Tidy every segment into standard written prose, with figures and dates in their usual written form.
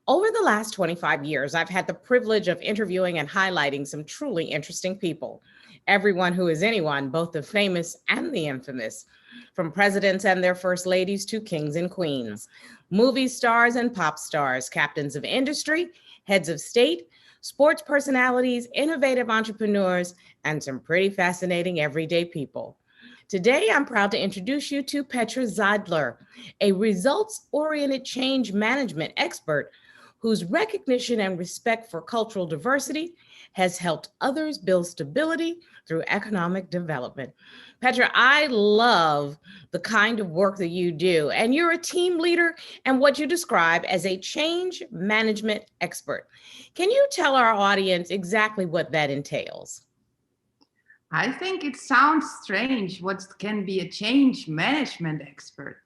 Over the last 25 years, I've had the privilege of interviewing and highlighting some truly interesting people. Everyone who is anyone, both the famous and the infamous, from presidents and their first ladies to kings and queens, movie stars and pop stars, captains of industry, heads of state, sports personalities, innovative entrepreneurs, and some pretty fascinating everyday people. Today, I'm proud to introduce you to Petra Seidler, a results-oriented change management expert whose recognition and respect for cultural diversity has helped others build stability through economic development. Petra, I love the kind of work that you do, and you're a team leader and what you describe as a change management expert. Can you tell our audience exactly what that entails? I think it sounds strange what can be a change management expert,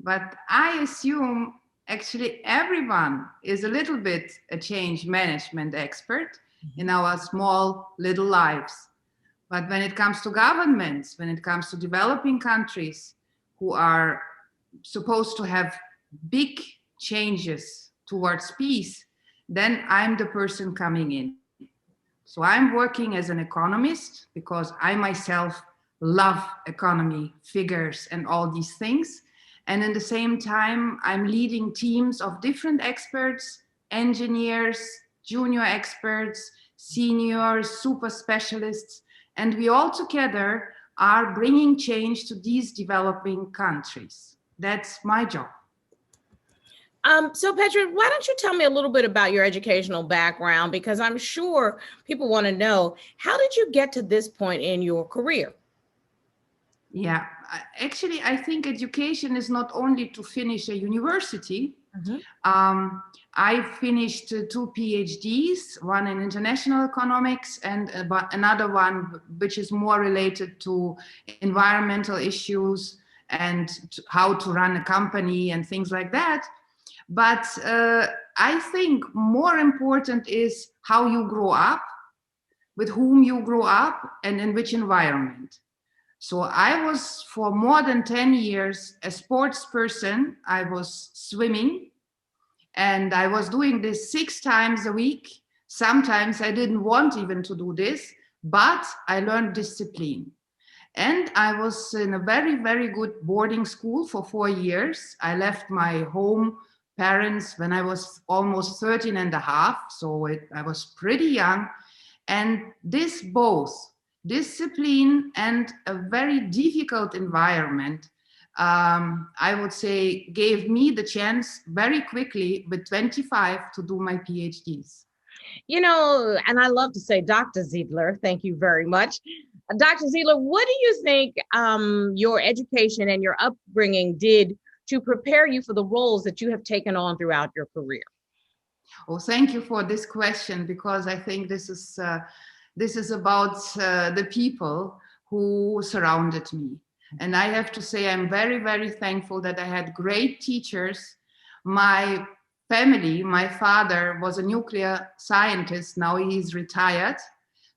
but I assume actually everyone is a little bit a change management expert in our small little lives. But when it comes to governments, when it comes to developing countries who are supposed to have big changes towards peace, then I'm the person coming in. So I'm working as an economist because I myself love economy, figures, and all these things. And at the same time, I'm leading teams of different experts, engineers, junior experts, seniors, super specialists, and we all together are bringing change to these developing countries. That's my job. So Petra, why don't you tell me a little bit about your educational background? Because I'm sure people want to know, how did you get to this point in your career? Yeah, actually, I think education is not only to finish a university. I finished two PhDs, one in international economics and another one which is more related to environmental issues and how to run a company and things like that. But I think more important is how you grow up, with whom you grow up, and in which environment. So I was for more than 10 years a sports person. I was swimming and I was doing this 6 times a week. Sometimes I didn't want even to do this, but I learned discipline. And I was in a very, very good boarding school for 4 years. I left my home parents when I was almost 13 and a half. So I was pretty young. And this both discipline and a very difficult environment, I would say, gave me the chance very quickly with 25 to do my PhDs. You know, and I love to say, Dr. Seidler, thank you very much. Dr. Seidler, what do you think your education and your upbringing did to prepare you for the roles that you have taken on throughout your career? Oh, thank you for this question, because I think this is about the people who surrounded me. And I have to say, I'm very, very thankful that I had great teachers. My family, my father was a nuclear scientist. Now he's retired.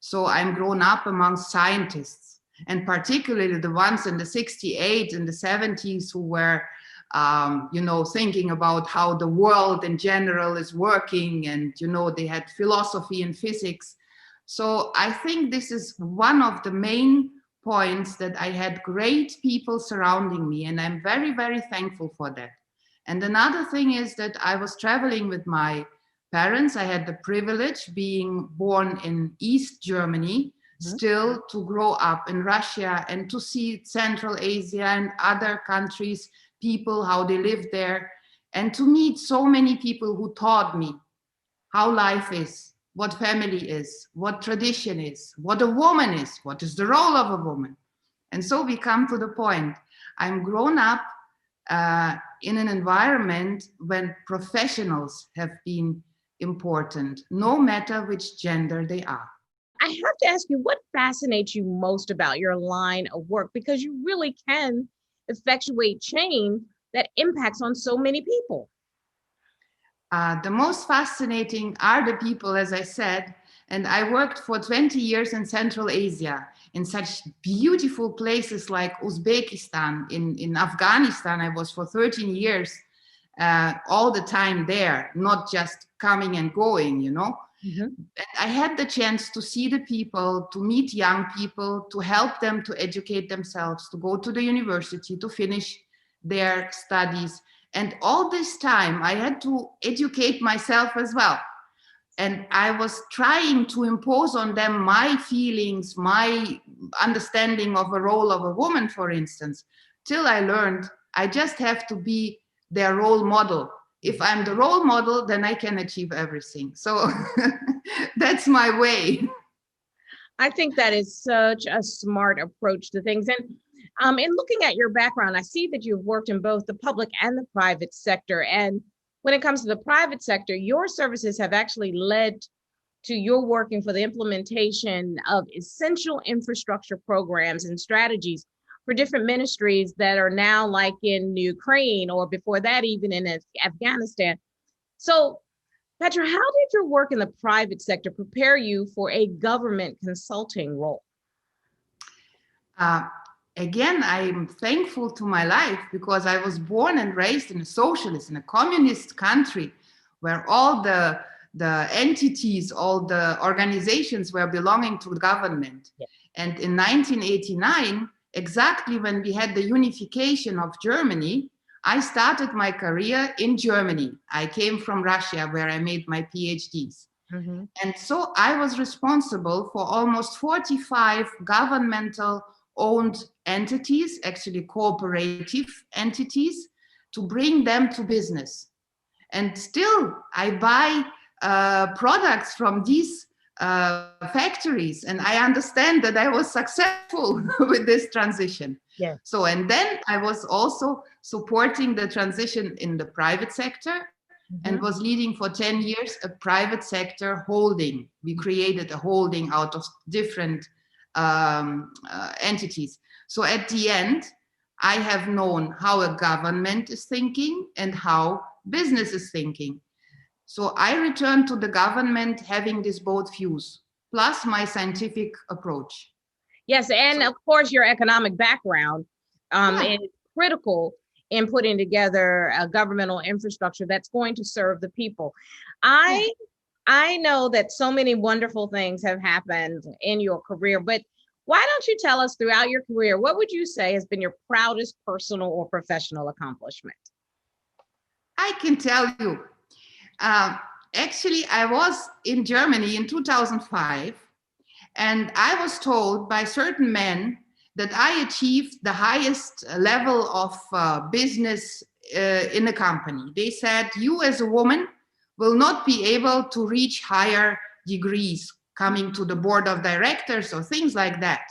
So I'm grown up among scientists, and particularly the ones in the 68 and the 70s who were thinking about how the world in general is working, and, they had philosophy and physics. So I think this is one of the main points, that I had great people surrounding me, and I'm very, very thankful for that. And another thing is that I was traveling with my parents. I had the privilege, being born in East Germany, still to grow up in Russia and to see Central Asia and other countries, people, how they live there, and to meet so many people who taught me how life is, what family is, what tradition is, what a woman is, what is the role of a woman. And so we come to the point. I'm grown up in an environment when professionals have been important, no matter which gender they are. I have to ask you, what fascinates you most about your line of work? Because you really can effectuate change that impacts on so many people. The most fascinating are the people, as I said, and I worked for 20 years in Central Asia, in such beautiful places like Uzbekistan, in Afghanistan. I was for 13 years. all the time there, not just coming and going, you know. Mhm. And I had the chance to see the people, to meet young people, to help them to educate themselves, to go to the university, to finish their studies. And all this time, I had to educate myself as well. And I was trying to impose on them my feelings, my understanding of a role of a woman, for instance, till I learned I just have to be their role model. If I'm the role model, then I can achieve everything. So that's my way. I think that is such a smart approach to things. And in looking at your background, I see that you've worked in both the public and the private sector. And when it comes to the private sector, your services have actually led to your working for the implementation of essential infrastructure programs and strategies for different ministries that are now like in Ukraine, or before that, even in Afghanistan. So, Petra, how did your work in the private sector prepare you for a government consulting role? Uh, Again, I'm thankful to my life because I was born and raised in a socialist, in a communist country where all the entities, all the organizations were belonging to the government. Yeah. And in 1989, exactly when we had the unification of Germany, I started my career in Germany. I came from Russia, where I made my PhDs. Mhm. And so I was responsible for almost 45 governmental owned entities, actually cooperative entities, to bring them to business. And still, I buy products from these factories, and I understand that I was successful with this transition. Yeah. So, and then I was also supporting the transition in the private sector and Mhm. was leading for 10 years a private sector holding. We created a holding out of different entities. So at the end, I have known how a government is thinking and how business is thinking. So I returned to the government having these both views, plus my scientific approach. Yes, and So, of course, your economic background yeah, is critical in putting together a governmental infrastructure that's going to serve the people. yeah. I know that so many wonderful things have happened in your career, but why don't you tell us throughout your career, what would you say has been your proudest personal or professional accomplishment? I can tell you. Uh, Actually, I was in Germany in 2005. And I was told by certain men that I achieved the highest level of business in a company. They said, you as a woman will not be able to reach higher degrees coming to the board of directors or things like that.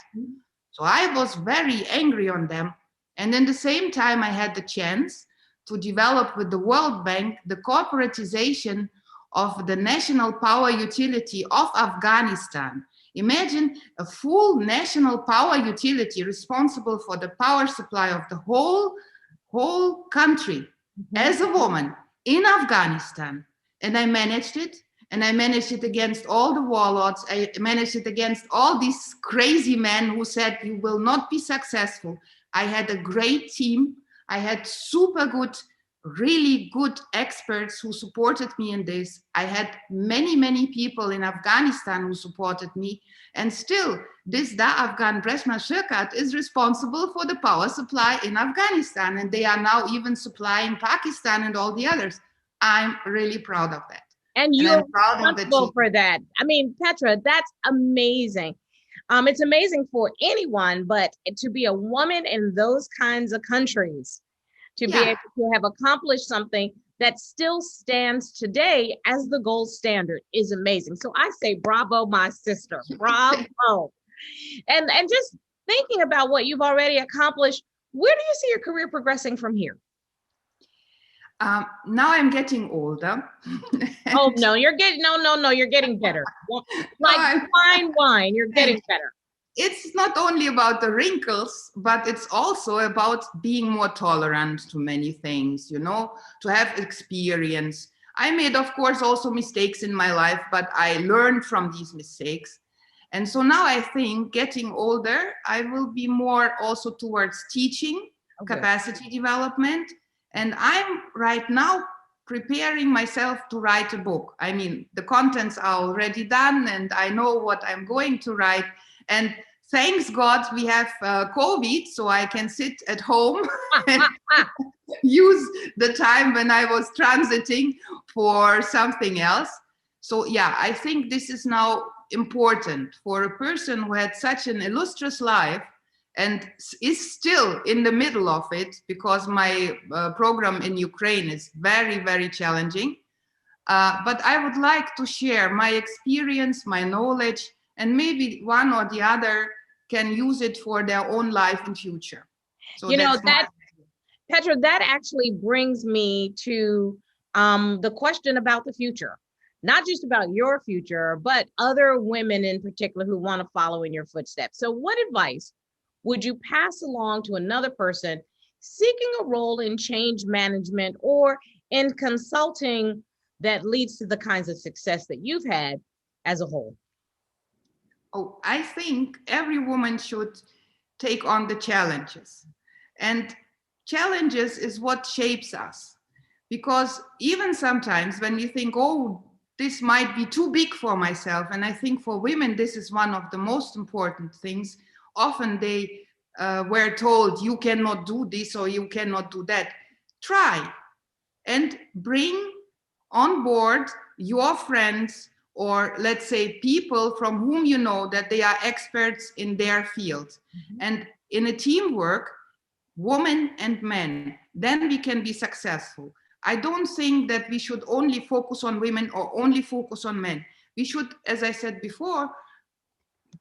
So I was very angry on them. And in the same time, I had the chance to develop with the World Bank the corporatization of the national power utility of Afghanistan. Imagine a full national power utility responsible for the power supply of the whole country as a woman in Afghanistan. And I managed it. And I managed it against all the warlords. I managed it against all these crazy men who said, you will not be successful. I had a great team. I had super good, really good experts who supported me in this. I had many, many people in Afghanistan who supported me. And still, this Da Afghan Bresma Shirkat is responsible for the power supply in Afghanistan. And they are now even supplying Pakistan and all the others. I'm really proud of that. And And you're I'm proud of the responsible team. for that. I mean, Petra, that's amazing. It's amazing for anyone, but to be a woman in those kinds of countries, to be Yeah. able to have accomplished something that still stands today as the gold standard is amazing. So I say bravo, my sister. Bravo. And just thinking about what you've already accomplished, where do you see your career progressing from here? Now I'm getting older. Oh no, you're getting no, you're getting better. Like I'm- fine wine, you're getting better. it's not only about the wrinkles, but it's also about being more tolerant to many things, you know, to have experience. I made, of course, also mistakes in my life, but I learned from these mistakes. And so now I think getting older, I will be more also towards teaching, Okay. capacity development, And I'm right now preparing myself to write a book. I mean, the contents are already done and I know what I'm going to write. And thanks God we have COVID, so I can sit at home and use the time when I was transiting for something else. So yeah, I think this is now important for a person who had such an illustrious life and is still in the middle of it, because my program in Ukraine is very, very challenging. But I would like to share my experience, my knowledge, and maybe one or the other can use it for their own life and future. So you know, Petra, that actually brings me to the question about the future, not just about your future, but other women in particular who want to follow in your footsteps. So what advice would you pass along to another person seeking a role in change management or in consulting that leads to the kinds of success that you've had as a whole? Oh, I think every woman should take on the challenges. And challenges is what shapes us. Because even sometimes when you think, oh, this might be too big for myself, and I think for women, this is one of the most important things. Often they were told, you cannot do this or you cannot do that. Try and bring on board your friends, or let's say people from whom you know that they are experts in their field. Mm-hmm. And in a teamwork, women and men, then we can be successful. I don't think that we should only focus on women or only focus on men. We should, as I said before,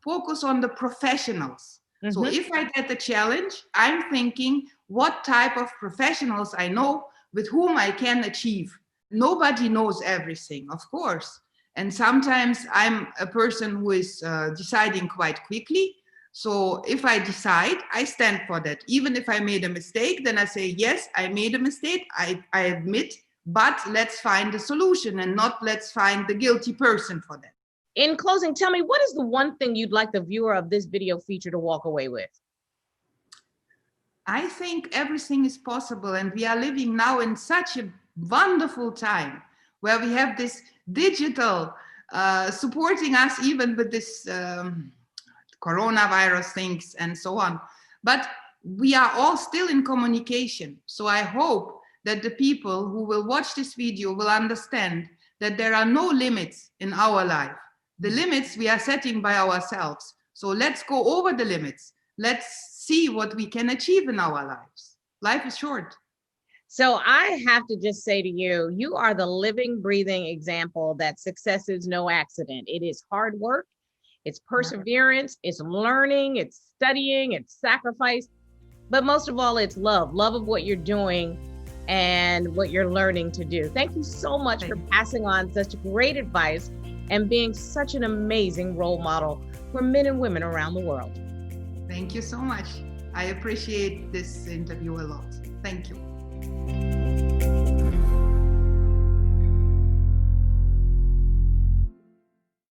focus on the professionals. Mm-hmm. So if I get a challenge, I'm thinking what type of professionals I know with whom I can achieve. Nobody knows everything, of course. And sometimes I'm a person who is deciding quite quickly. So if I decide, I stand for that. Even if I made a mistake, then I say, yes, I made a mistake. I admit, but let's find a solution and not let's find the guilty person for that. In closing, tell me, what is the one thing you'd like the viewer of this video feature to walk away with? I think everything is possible. And we are living now in such a wonderful time where we have this digital supporting us even with this coronavirus things and so on. But we are all still in communication. So I hope that the people who will watch this video will understand that there are no limits in our life. The limits we are setting by ourselves. So let's go over the limits. Let's see what we can achieve in our lives. Life is short. So I have to just say to you, you are the living, breathing example that success is no accident. It is hard work, it's perseverance, it's learning, it's studying, it's sacrifice, but most of all, it's love of what you're doing and what you're learning to do. Thank you so much for passing on such great advice and being such an amazing role model for men and women around the world. Thank you so much. I appreciate this interview a lot. Thank you.